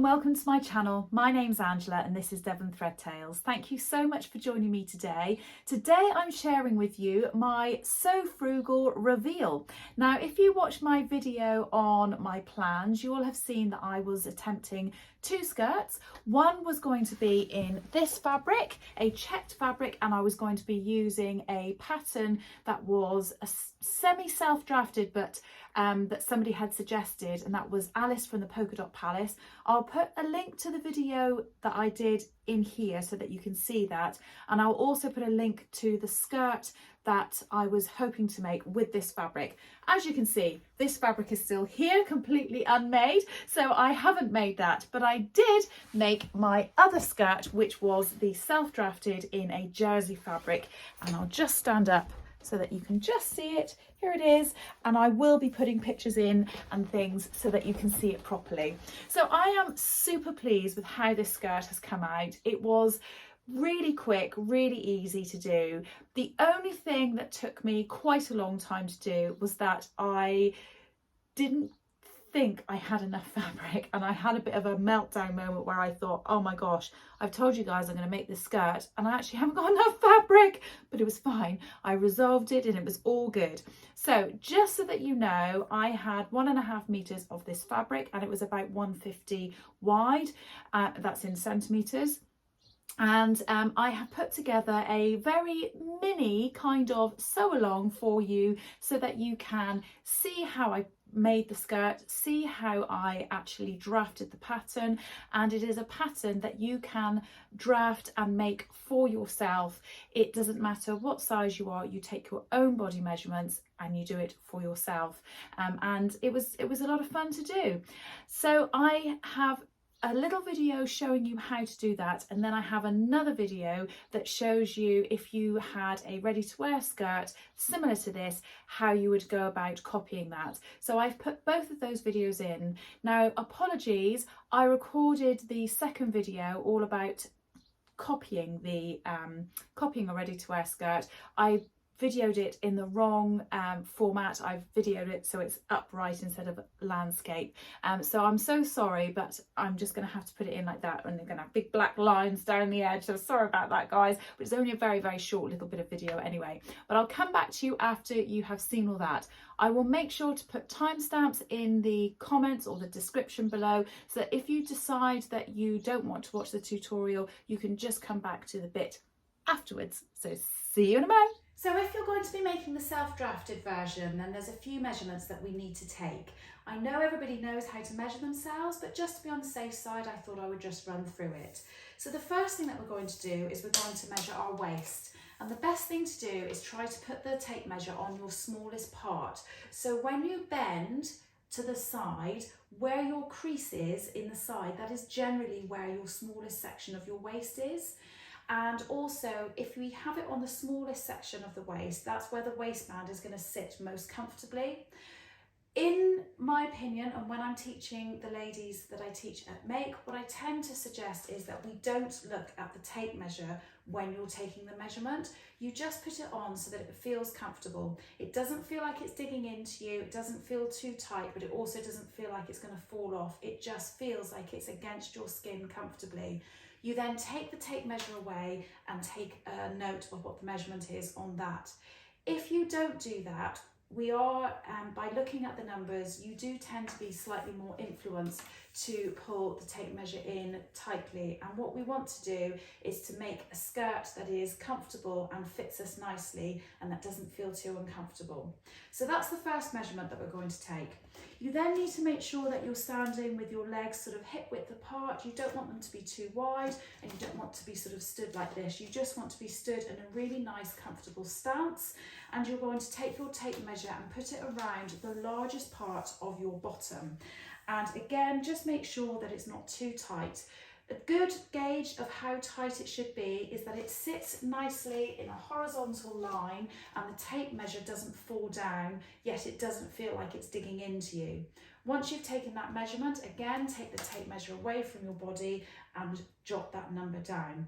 and welcome to my channel. My name's Angela and this is Devon Thread Tales. Thank you so much for joining me today. Today I'm sharing with you my Sew Frugal reveal. Now if you watch my video on my plans, you will have seen that I was attempting two skirts. One was going to be in this fabric, a checked fabric, and I was going to be using a pattern that was a semi self-drafted but that somebody had suggested, and that was Alice from the Polka Dot Palace. I'll put a link to the video that I did in here so that you can see that, and I'll also put a link to the skirt that I was hoping to make with this fabric. As you can see, this fabric is still here, completely unmade, so I haven't made that, but I did make my other skirt, which was the self-drafted in a jersey fabric, and I'll just stand up so that you can just see it. Here it is, and I will be putting pictures in and things so that you can see it properly. So I am super pleased with how this skirt has come out. It was really quick, really easy to do. The only thing that took me quite a long time to do was that I didn't think I had enough fabric, and I had a bit of a meltdown moment where I thought, oh my gosh, I've told you guys I'm going to make this skirt and I actually haven't got enough fabric, but it was fine. I resolved it and it was all good. So just so that you know, I had 1.5 meters of this fabric and it was about 150 wide, that's in centimeters. And I have put together a very mini kind of sew along for you so that you can see how I made the skirt, see how I actually drafted the pattern, and it is a pattern that you can draft and make for yourself. It doesn't matter what size you are, you take your own body measurements and you do it for yourself, and it was a lot of fun to do. So I have a little video showing you how to do that, and then I have another video that shows you, if you had a ready-to-wear skirt similar to this, how you would go about copying that. So I've put both of those videos in. Now apologies, I recorded the second video all about copying a ready-to-wear skirt. I videoed it in the wrong format. I've videoed it so it's upright instead of landscape, so I'm so sorry, but I'm just going to have to put it in like that, and they're going to have big black lines down the edge, so sorry about that guys, but it's only a very short little bit of video anyway. But I'll come back to you after you have seen all that. I will make sure to put timestamps in the comments or the description below, so that if you decide that you don't want to watch the tutorial, you can just come back to the bit afterwards. So see you in a moment. So if you're going to be making the self-drafted version, then there's a few measurements that we need to take. I know everybody knows how to measure themselves, but just to be on the safe side, I thought I would just run through it. So the first thing that we're going to do is we're going to measure our waist. And the best thing to do is try to put the tape measure on your smallest part. So when you bend to the side, where your crease is in the side, that is generally where your smallest section of your waist is. And also, if we have it on the smallest section of the waist, that's where the waistband is going to sit most comfortably. In my opinion, and when I'm teaching the ladies that I teach at Make, what I tend to suggest is that we don't look at the tape measure when you're taking the measurement. You just put it on so that it feels comfortable. It doesn't feel like it's digging into you, it doesn't feel too tight, but it also doesn't feel like it's going to fall off. It just feels like it's against your skin comfortably. You then take the tape measure away and take a note of what the measurement is on that. If you don't do that, we are, by looking at the numbers, you do tend to be slightly more influenced to pull the tape measure in tightly. And what we want to do is to make a skirt that is comfortable and fits us nicely and that doesn't feel too uncomfortable. So that's the first measurement that we're going to take. You then need to make sure that you're standing with your legs sort of hip width apart. You don't want them to be too wide and you don't want to be sort of stood like this. You just want to be stood in a really nice comfortable stance, and you're going to take your tape measure and put it around the largest part of your bottom. And again, just make sure that it's not too tight. A good gauge of how tight it should be is that it sits nicely in a horizontal line and the tape measure doesn't fall down, yet it doesn't feel like it's digging into you. Once you've taken that measurement, again, take the tape measure away from your body and jot that number down.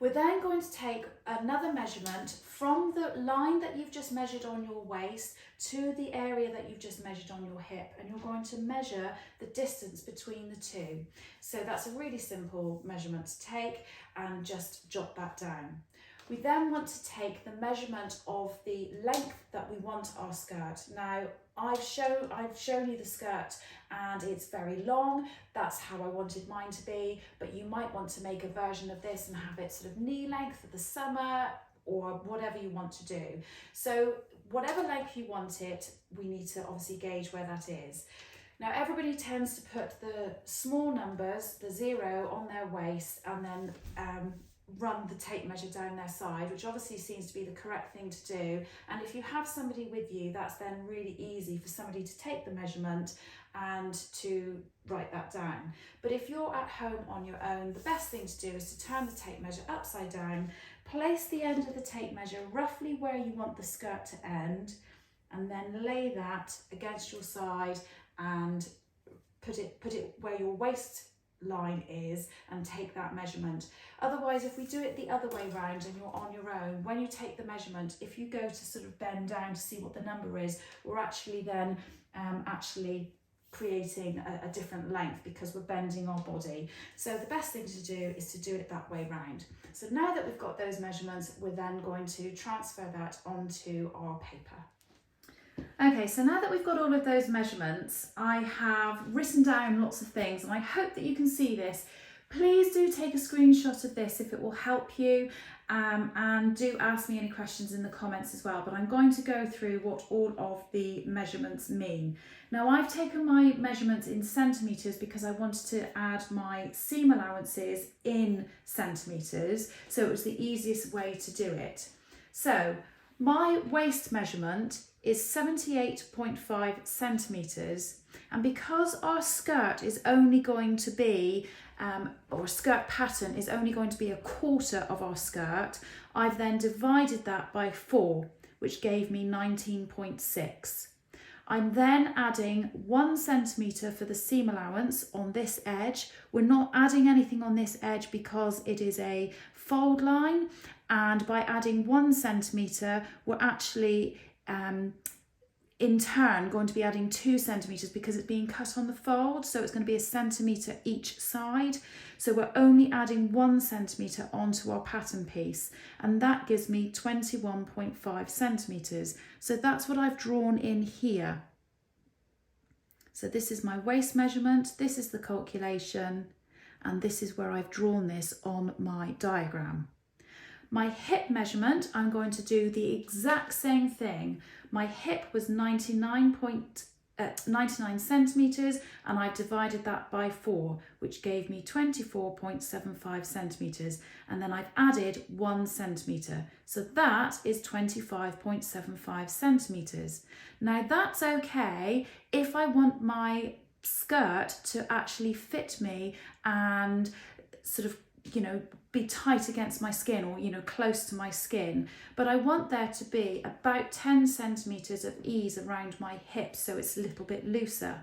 We're then going to take another measurement from the line that you've just measured on your waist to the area that you've just measured on your hip, and you're going to measure the distance between the two. So that's a really simple measurement to take, and just jot that down. We then want to take the measurement of the length that we want our skirt. Now, I've shown you the skirt and it's very long. That's how I wanted mine to be, but you might want to make a version of this and have it sort of knee length for the summer, or whatever you want to do. So whatever length you want it, we need to obviously gauge where that is. Now, everybody tends to put the small numbers, the 0, on their waist, and then run the tape measure down their side, which obviously seems to be the correct thing to do. And if you have somebody with you, that's then really easy for somebody to take the measurement and to write that down. But if you're at home on your own, the best thing to do is to turn the tape measure upside down, place the end of the tape measure roughly where you want the skirt to end, and then lay that against your side and put it where your waist line is, and take that measurement. Otherwise, if we do it the other way round and you're on your own, when you take the measurement, if you go to sort of bend down to see what the number is, we're actually then creating a different length because we're bending our body. So the best thing to do is to do it that way round. So now that we've got those measurements, we're then going to transfer that onto our paper. Okay, so now that we've got all of those measurements, I have written down lots of things, and I hope that you can see this. Please do take a screenshot of this if it will help you, and do ask me any questions in the comments as well. But I'm going to go through what all of the measurements mean. Now, I've taken my measurements in centimetres because I wanted to add my seam allowances in centimetres, so it was the easiest way to do it. So my waist measurement is 78.5 centimetres, and because our skirt is only going to be, or skirt pattern is only going to be a quarter of our skirt, I've then divided that by 4, which gave me 19.6. I'm then adding 1 centimetre for the seam allowance on this edge. We're not adding anything on this edge because it is a fold line, and by adding 1 centimetre, we're actually in turn going to be adding 2 centimetres because it's being cut on the fold, so it's going to be 1 centimetre each side. So we're only adding 1 centimetre onto our pattern piece, and that gives me 21.5 centimetres. So that's what I've drawn in here. So this is my waist measurement, this is the calculation, and this is where I've drawn this on my diagram. My hip measurement, I'm going to do the exact same thing. My hip was 99 centimetres, and I've divided that by 4, which gave me 24.75 centimetres, and then I've added 1 centimetre. So that is 25.75 centimetres. Now that's okay if I want my skirt to actually fit me and sort of, you know, be tight against my skin, or, you know, close to my skin, but I want there to be about 10 centimetres of ease around my hips, so it's a little bit looser.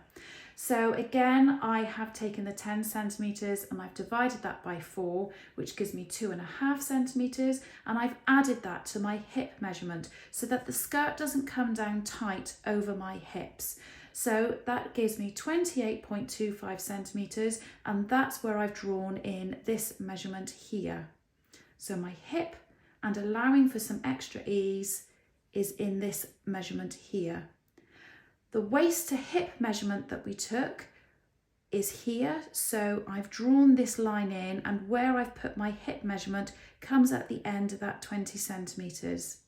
So again, I have taken the 10 centimetres and I've divided that by 4, which gives me 2.5 centimetres, and I've added that to my hip measurement so that the skirt doesn't come down tight over my hips. So that gives me 28.25 centimetres, and that's where I've drawn in this measurement here. So my hip, and allowing for some extra ease, is in this measurement here. The waist to hip measurement that we took is here, so I've drawn this line in, and where I've put my hip measurement comes at the end of that 20 centimetres.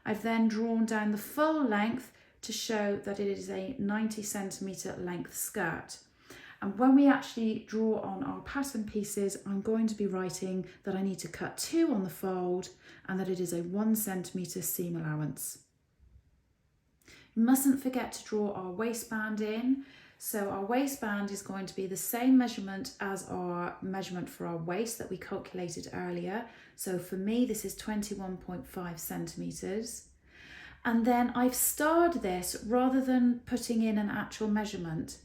I've then drawn down the full length to show that it is a 90 centimetre length skirt. And when we actually draw on our pattern pieces, I'm going to be writing that I need to cut 2 on the fold and that it is a 1 centimetre seam allowance. You mustn't forget to draw our waistband in. So our waistband is going to be the same measurement as our measurement for our waist that we calculated earlier. So for me, this is 21.5 centimetres. And then I've starred this rather than putting in an actual measurement,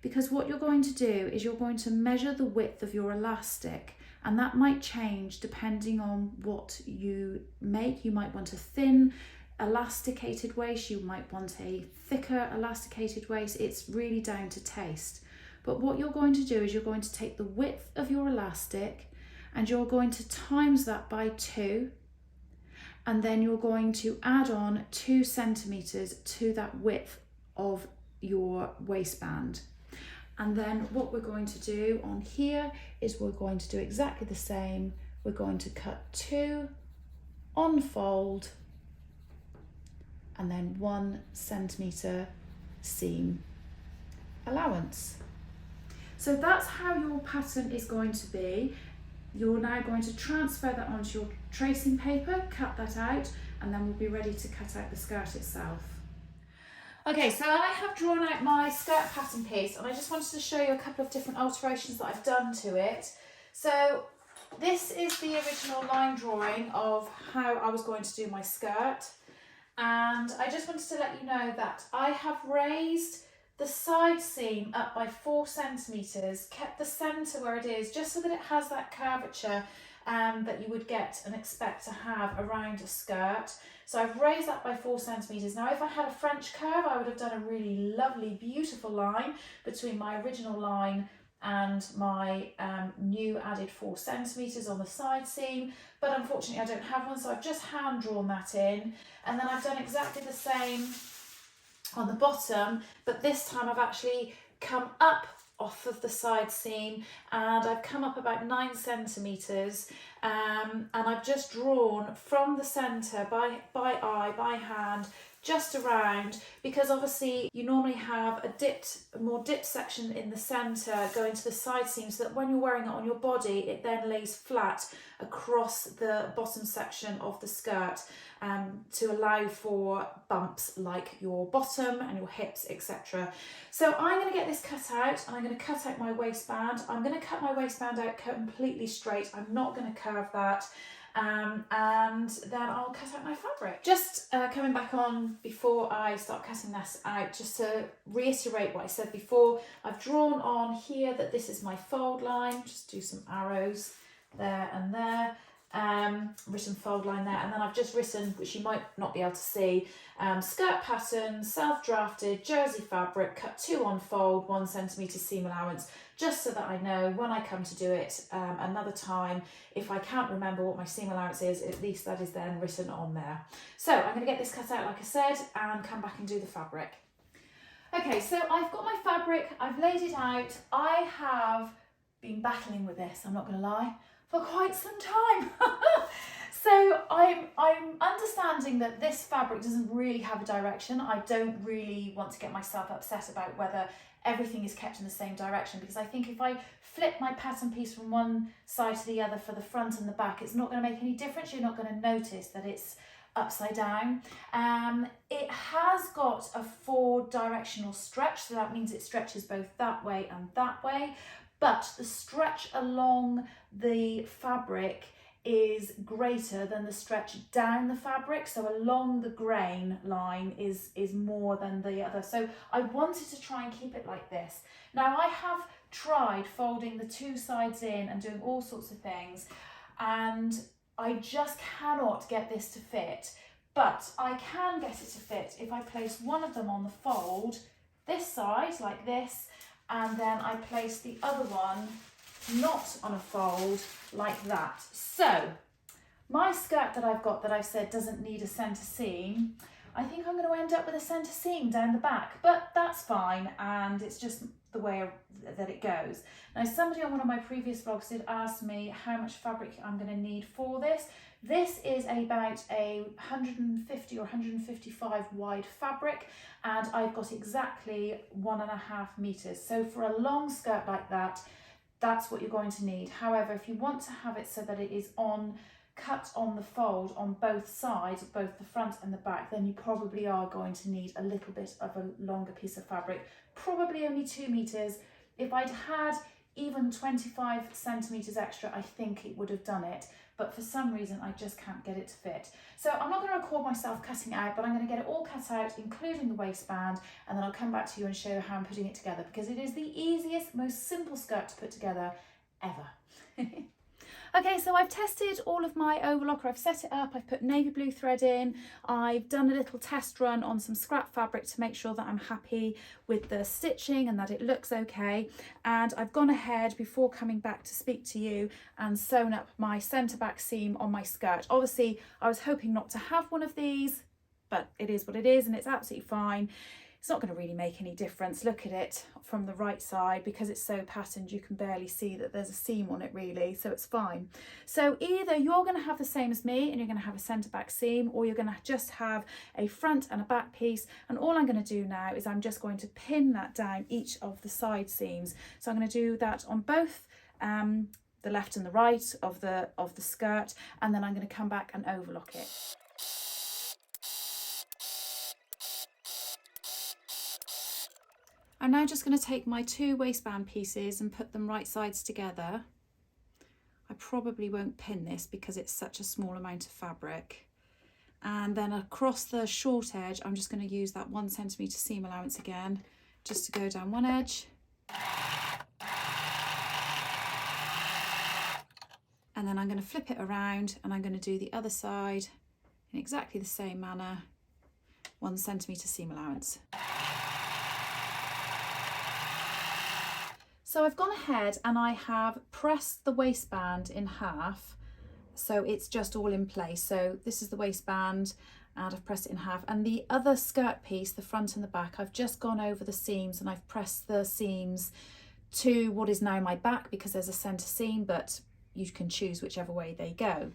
because what you're going to do is you're going to measure the width of your elastic, and that might change depending on what you make. You might want a thin elasticated waist, you might want a thicker elasticated waist. It's really down to taste. But what you're going to do is you're going to take the width of your elastic and you're going to times that by 2, and then you're going to add on 2 centimeters to that width of your waistband. And then what we're going to do on here is we're going to do exactly the same. We're going to cut 2, unfold, and then 1 centimeter seam allowance. So that's how your pattern is going to be. You're now going to transfer that onto your tracing paper, cut that out, and then we'll be ready to cut out the skirt itself. Okay, so I have drawn out my skirt pattern piece, and I just wanted to show you a couple of different alterations that I've done to it. So this is the original line drawing of how I was going to do my skirt, and I just wanted to let you know that I have raised the side seam up by 4 centimeters, kept the center where it is, just so that it has that curvature that you would get and expect to have around a skirt. So I've raised that by 4 centimeters. Now, if I had a French curve, I would have done a really lovely, beautiful line between my original line and my new added 4 centimeters on the side seam. But unfortunately, I don't have one, so I've just hand drawn that in. And then I've done exactly the same on the bottom, but this time I've actually come up off of the side seam, and I've come up about 9 centimeters, and I've just drawn from the center by hand, just around, because obviously you normally have a more dipped section in the center going to the side seam, so that when you're wearing it on your body, it then lays flat across the bottom section of the skirt, to allow for bumps like your bottom and your hips, etc. So I'm going to get this cut out, and I'm going to cut out my waistband. I'm going to cut my waistband out completely straight. I'm not going to curve that. And then I'll cut out my fabric. Just coming back on before I start cutting this out, just to reiterate what I said before, I've drawn on here that this is my fold line. Just do some arrows there and there. Written fold line there, and then I've just written, which you might not be able to see, skirt pattern, self-drafted, jersey fabric, cut 2 on fold, 1 centimeter seam allowance, just so that I know when I come to do it another time, if I can't remember what my seam allowance is, at least that is then written on there. So I'm going to get this cut out, like I said, and come back and do the fabric. Okay, so I've got my fabric, I've laid it out. I have been battling with this, I'm not going to lie, for quite some time. So I'm understanding that this fabric doesn't really have a direction. I don't really want to get myself upset about whether everything is kept in the same direction, because I think if I flip my pattern piece from one side to the other for the front and the back, it's not going to make any difference. You're not going to notice that it's upside down. It has got a 4-directional stretch, so that means it stretches both that way and that way. But the stretch along the fabric is greater than the stretch down the fabric. So along the grain line is more than the other. So I wanted to try and keep it like this. Now, I have tried folding the 2 sides in and doing all sorts of things, and I just cannot get this to fit. But I can get it to fit if I place one of them on the fold, this side like this, and then I place the other one not on a fold like that. So my skirt that I've got that I've said doesn't need a centre seam, I think I'm going to end up with a centre seam down the back, but that's fine, and it's just the way that it goes. Now, somebody on one of my previous vlogs did ask me how much fabric I'm going to need for this. This is about a 150 or 155 wide fabric, and I've got exactly 1.5 meters. So for a long skirt like that, that's what you're going to need. However, if you want to have it so that it is cut on the fold on both sides, both the front and the back, then you probably are going to need a little bit of a longer piece of fabric, probably only 2 meters. If I'd had even 25 centimeters extra, I think it would have done it, but for some reason I just can't get it to fit. So I'm not going to record myself cutting it out, but I'm going to get it all cut out, including the waistband, and then I'll come back to you and show you how I'm putting it together, because it is the easiest, most simple skirt to put together ever. Okay, so I've tested all of my overlocker. I've set it up, I've put navy blue thread in, I've done a little test run on some scrap fabric to make sure that I'm happy with the stitching and that it looks okay. And I've gone ahead before coming back to speak to you and sewn up my centre back seam on my skirt. Obviously, I was hoping not to have one of these, but it is what it is and it's absolutely fine. It's not going to really make any difference. Look at it from the right side, because it's so patterned you can barely see that there's a seam on it really, so it's fine. So either you're going to have the same as me and you're going to have a centre back seam, or you're going to just have a front and a back piece, and all I'm going to do now is I'm just going to pin that down each of the side seams. So I'm going to do that on both the left and the right of the skirt, and then I'm going to come back and overlock it. I'm now just going to take my 2 waistband pieces and put them right sides together. I probably won't pin this because it's such a small amount of fabric. And then across the short edge, I'm just going to use that 1 centimetre seam allowance again, just to go down one edge. And then I'm going to flip it around and I'm going to do the other side in exactly the same manner, 1 centimetre seam allowance. So I've gone ahead and I have pressed the waistband in half, so it's just all in place. So this is the waistband and I've pressed it in half, and the other skirt piece, the front and the back, I've just gone over the seams and I've pressed the seams to what is now my back, because there's a centre seam, but you can choose whichever way they go.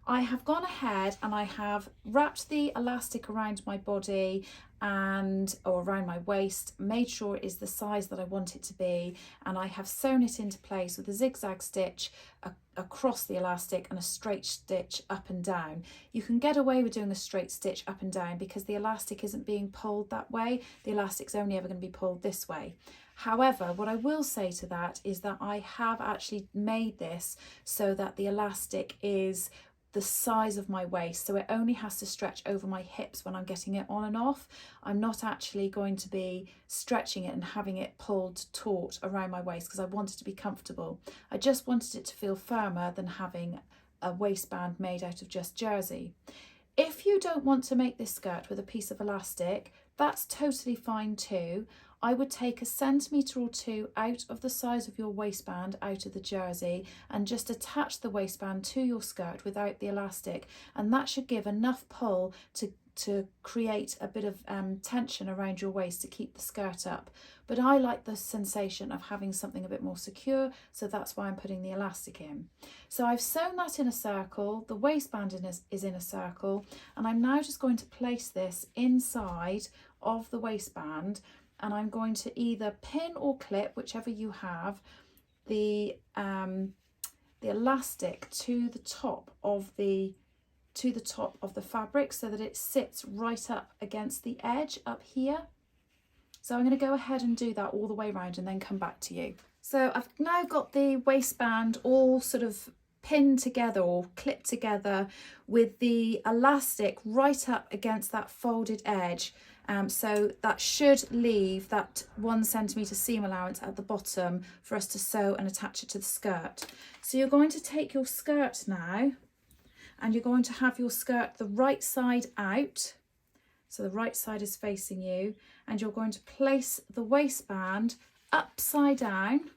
I have gone ahead and I have wrapped the elastic around my body or around my waist, made sure it is the size that I want it to be, and I have sewn it into place with a zigzag stitch across the elastic and a straight stitch up and down. You can get away with doing a straight stitch up and down because the elastic isn't being pulled that way. The elastic's only ever going to be pulled this way. However, what I will say to that is that I have actually made this so that the elastic is the size of my waist, so it only has to stretch over my hips when I'm getting it on and off. I'm not actually going to be stretching it and having it pulled taut around my waist because I want it to be comfortable. I just wanted it to feel firmer than having a waistband made out of just jersey. If you don't want to make this skirt with a piece of elastic, that's totally fine too. I would take 1 centimetre or 2 out of the size of your waistband, out of the jersey, and just attach the waistband to your skirt without the elastic, and that should give enough pull to create a bit of tension around your waist to keep the skirt up. But I like the sensation of having something a bit more secure, so that's why I'm putting the elastic in. So I've sewn that in a circle, the waistband is in a circle, and I'm now just going to place this inside of the waistband, and I'm going to either pin or clip, whichever you have, the elastic to the top of the fabric so that it sits right up against the edge up here. So I'm going to go ahead and do that all the way around and then come back to you. So I've now got the waistband all sort of pinned together or clipped together with the elastic right up against that folded edge. So that should leave that 1 centimetre seam allowance at the bottom for us to sew and attach it to the skirt. So you're going to take your skirt now, and you're going to have your skirt the right side out. So the right side is facing you, and you're going to place the waistband upside down,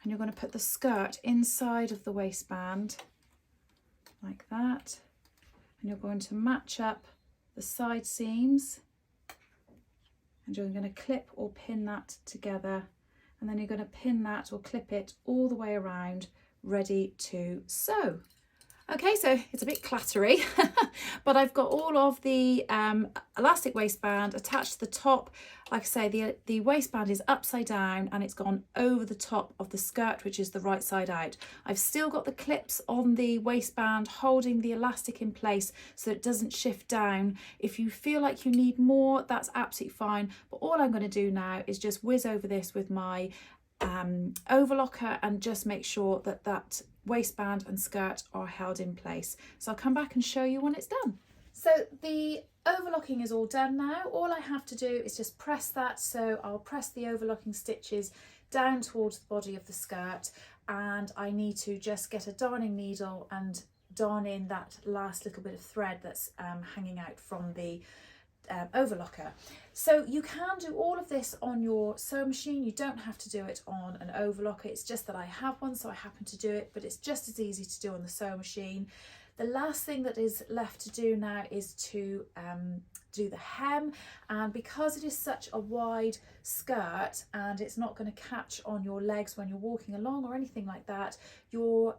and you're going to put the skirt inside of the waistband like that, and you're going to match up the side seams, and you're going to clip or pin that together, and then you're going to pin that or clip it all the way around, ready to sew. Okay, so it's a bit clattery, but I've got all of the elastic waistband attached to the top. Like I say, the waistband is upside down and it's gone over the top of the skirt, which is the right side out. I've still got the clips on the waistband holding the elastic in place so it doesn't shift down. If you feel like you need more, that's absolutely fine. But all I'm going to do now is just whiz over this with my overlocker and just make sure that that waistband and skirt are held in place. So I'll come back and show you when it's done. So the overlocking is all done now. All I have to do is just press that. So I'll press the overlocking stitches down towards the body of the skirt, and I need to just get a darning needle and darn in that last little bit of thread that's hanging out from the overlocker. So you can do all of this on your sewing machine. You don't have to do it on an overlocker. It's just that I have one, so I happen to do it, but it's just as easy to do on the sewing machine. The last thing that is left to do now is to do the hem, and because it is such a wide skirt and it's not going to catch on your legs when you're walking along or anything like that, you're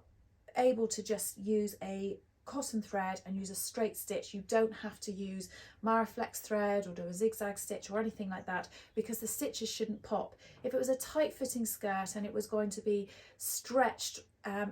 able to just use a cotton thread and use a straight stitch. You don't have to use Maraflex thread or do a zigzag stitch or anything like that, because the stitches shouldn't pop. If it was a tight fitting skirt and it was going to be stretched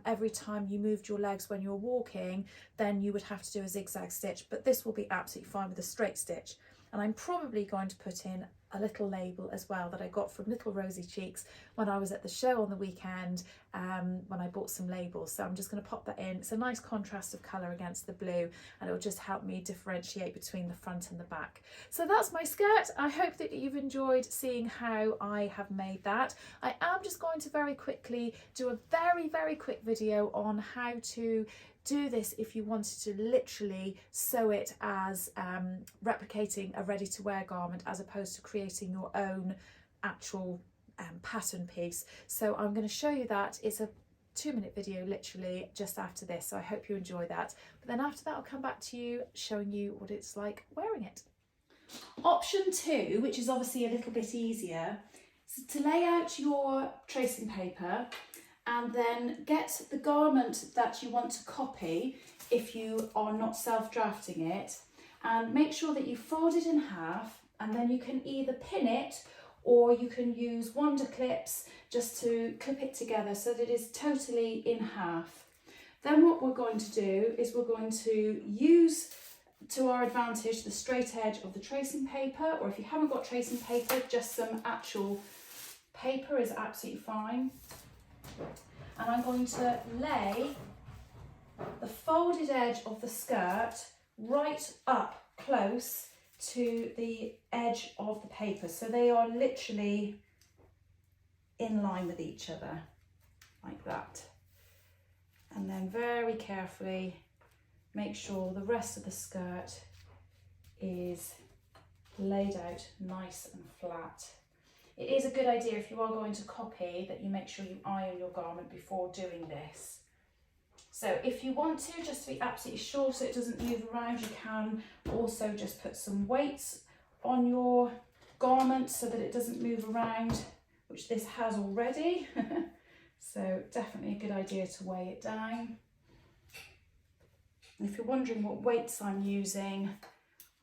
every time you moved your legs when you're walking, then you would have to do a zigzag stitch, but this will be absolutely fine with a straight stitch. And I'm probably going to put in a little label as well that I got from Little Rosy Cheeks when I was at the show on the weekend, when I bought some labels. So I'm just going to pop that in. It's a nice contrast of colour against the blue, and it will just help me differentiate between the front and the back. So that's my skirt. I hope that you've enjoyed seeing how I have made that. I am just going to very quickly do a very quick video on how to do this if you wanted to literally sew it as replicating a ready-to-wear garment as opposed to creating your own actual pattern piece. So I'm going to show you that. It's a 2-minute video literally just after this, so I hope you enjoy that. But then after that I'll come back to you showing you what it's like wearing it. Option 2, which is obviously a little bit easier, is to lay out your tracing paper and then get the garment that you want to copy if you are not self-drafting it, and make sure that you fold it in half, and then you can either pin it or you can use Wonder clips just to clip it together so that it is totally in half. Then what we're going to do is we're going to use to our advantage the straight edge of the tracing paper, or if you haven't got tracing paper, just some actual paper is absolutely fine. And I'm going to lay the folded edge of the skirt right up close to the edge of the paper, so they are literally in line with each other like that. And then very carefully make sure the rest of the skirt is laid out nice and flat. It is a good idea if you are going to copy that you make sure you iron your garment before doing this. So if you want to, just to be absolutely sure so it doesn't move around, you can also just put some weights on your garment so that it doesn't move around, which this has already. So definitely a good idea to weigh it down. And if you're wondering what weights I'm using,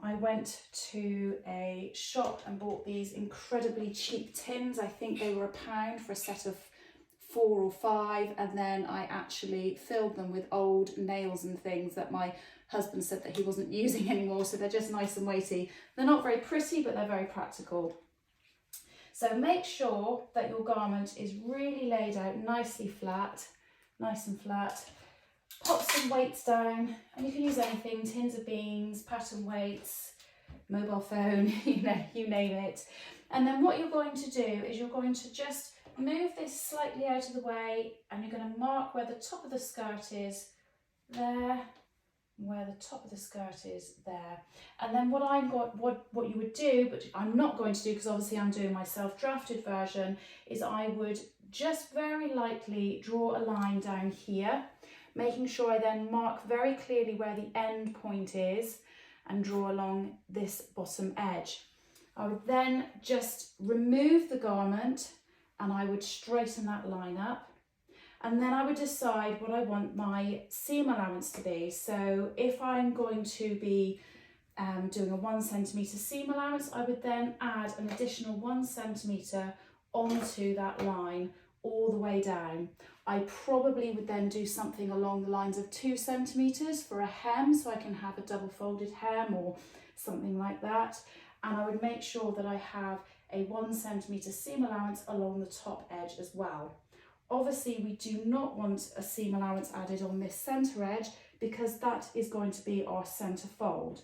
I went to a shop and bought these incredibly cheap tins. I think they were £1 for a set of 4 or 5, and then I actually filled them with old nails and things that my husband said that he wasn't using anymore, so they're just nice and weighty. They're not very pretty, but they're very practical. So make sure that your garment is really laid out nicely flat, nice and flat. Pop some weights down, and you can use anything, tins of beans, pattern weights, mobile phone, you name it. And then what you're going to do is you're going to just move this slightly out of the way, and you're going to mark where the top of the skirt is there, where the top of the skirt is there. And then what you would do, but I'm not going to do because obviously I'm doing my self-drafted version, is I would just very lightly draw a line down here, making sure I then mark very clearly where the end point is and draw along this bottom edge. I would then just remove the garment and I would straighten that line up, and then I would decide what I want my seam allowance to be. So if I'm going to be doing a 1 centimetre seam allowance, I would then add an additional 1 centimetre onto that line all the way down. I probably would then do something along the lines of 2 centimetres for a hem, so I can have a double folded hem or something like that. And I would make sure that I have a 1 centimetre seam allowance along the top edge as well. Obviously we do not want a seam allowance added on this centre edge because that is going to be our centre fold.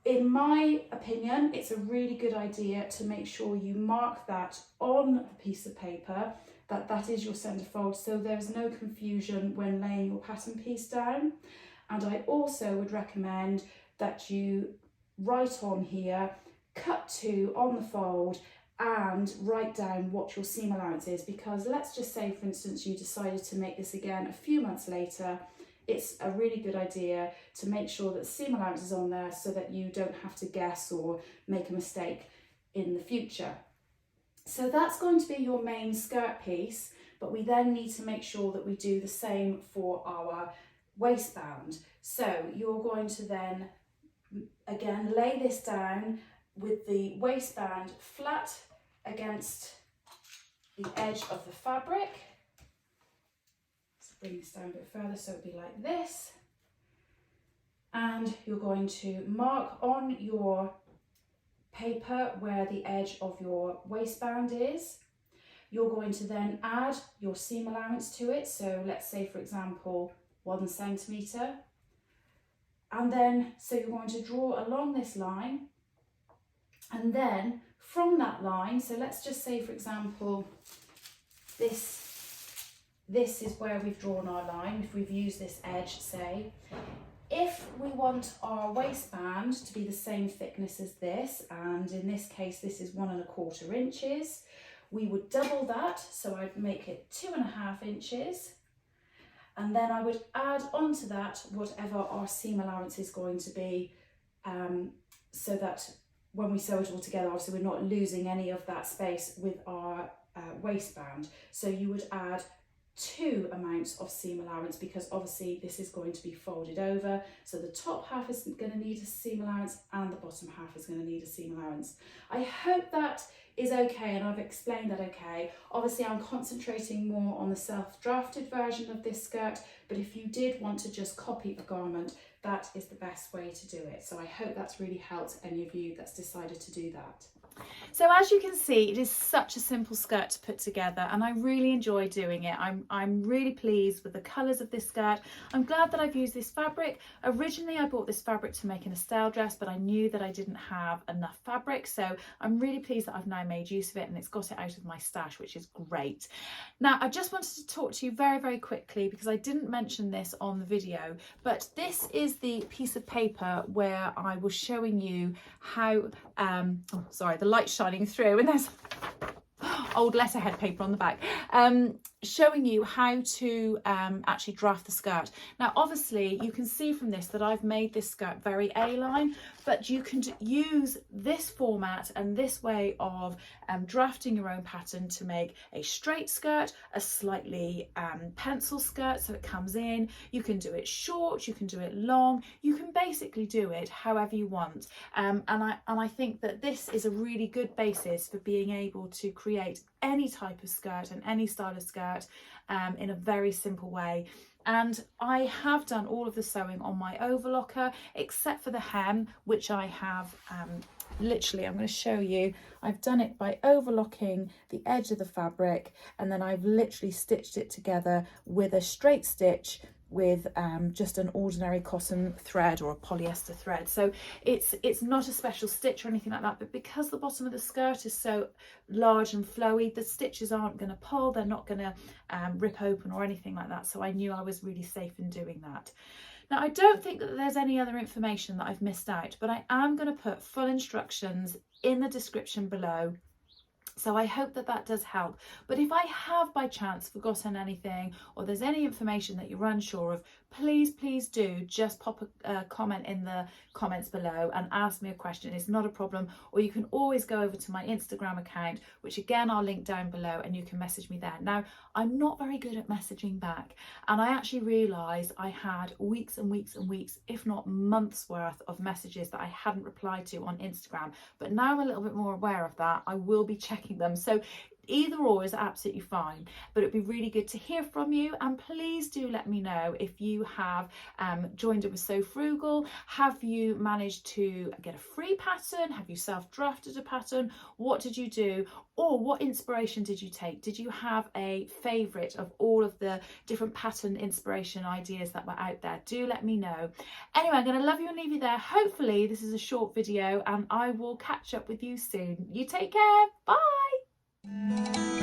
In my opinion, it's a really good idea to make sure you mark that on a piece of paper that is your centre fold, so there is no confusion when laying your pattern piece down. And I also would recommend that you write on here, cut 2 on the fold, and write down what your seam allowance is, because let's just say, for instance, you decided to make this again a few months later. It's a really good idea to make sure that seam allowance is on there so that you don't have to guess or make a mistake in the future. So that's going to be your main skirt piece, but we then need to make sure that we do the same for our waistband. So you're going to then again lay this down with the waistband flat against the edge of the fabric. Let's bring this down a bit further so it'll be like this. And you're going to mark on your paper where the edge of your waistband is. You're going to then add your seam allowance to it. So let's say, for example, 1 centimetre. And then, so you're going to draw along this line. And then from that line, so let's just say, for example, this is where we've drawn our line, if we've used this edge, say. If we want our waistband to be the same thickness as this, and in this case this is 1 1/4 inches, we would double that, so I'd make it 2 1/2 inches, and then I would add onto that whatever our seam allowance is going to be, so that when we sew it all together, obviously we're not losing any of that space with our waistband. So you would add 2 amounts of seam allowance, because obviously this is going to be folded over, so the top half is going to need a seam allowance and the bottom half is going to need a seam allowance. I hope that is okay and I've explained that okay. Obviously I'm concentrating more on the self-drafted version of this skirt, but if you did want to just copy a garment, that is the best way to do it. So I hope that's really helped any of you that's decided to do that. So as you can see, it is such a simple skirt to put together and I really enjoy doing it. I'm really pleased with the colours of this skirt. I'm glad that I've used this fabric. Originally I bought this fabric to make an Estelle dress, but I knew that I didn't have enough fabric, so I'm really pleased that I've now made use of it and it's got it out of my stash, which is great. Now I just wanted to talk to you very quickly, because I didn't mention this on the video, but this is the piece of paper where I was showing you how, oh sorry, the light's shining through and there's old letterhead paper on the back, showing you how to actually draft the skirt. Now obviously you can see from this that I've made this skirt very A-line, but you can use this format and this way of drafting your own pattern to make a straight skirt, a slightly pencil skirt so it comes in. You can do it short, you can do it long, you can basically do it however you want, and I think that this is a really good basis for being able to create any type of skirt and any style of skirt in a very simple way. And I have done all of the sewing on my overlocker except for the hem, which I have literally, I'm going to show you, I've done it by overlocking the edge of the fabric and then I've literally stitched it together with a straight stitch with just an ordinary cotton thread or a polyester thread. So it's not a special stitch or anything like that, but because the bottom of the skirt is so large and flowy, the stitches aren't going to pull, they're not going to rip open or anything like that. So I knew I was really safe in doing that. Now I don't think that there's any other information that I've missed out, but I am going to put full instructions in the description below. So I hope that that does help. But if I have by chance forgotten anything or there's any information that you're unsure of, please do just pop a comment in the comments below and ask me a question. It's not a problem. Or you can always go over to my Instagram account, which again I'll link down below, and you can message me there. Now I'm not very good at messaging back, and I actually realised I had weeks and weeks and weeks, if not months worth of messages that I hadn't replied to on Instagram. But now I'm a little bit more aware of that, I will be checking them. So either or is absolutely fine, but it'd be really good to hear from you, and please do let me know if you have joined up with Sew Frugal. Have you managed to get a free pattern? Have you self-drafted a pattern? What did you do? Or what inspiration did you take? Did you have a favourite of all of the different pattern inspiration ideas that were out there? Do let me know. Anyway, I'm going to love you and leave you there. Hopefully this is a short video and I will catch up with you soon. You take care. Bye.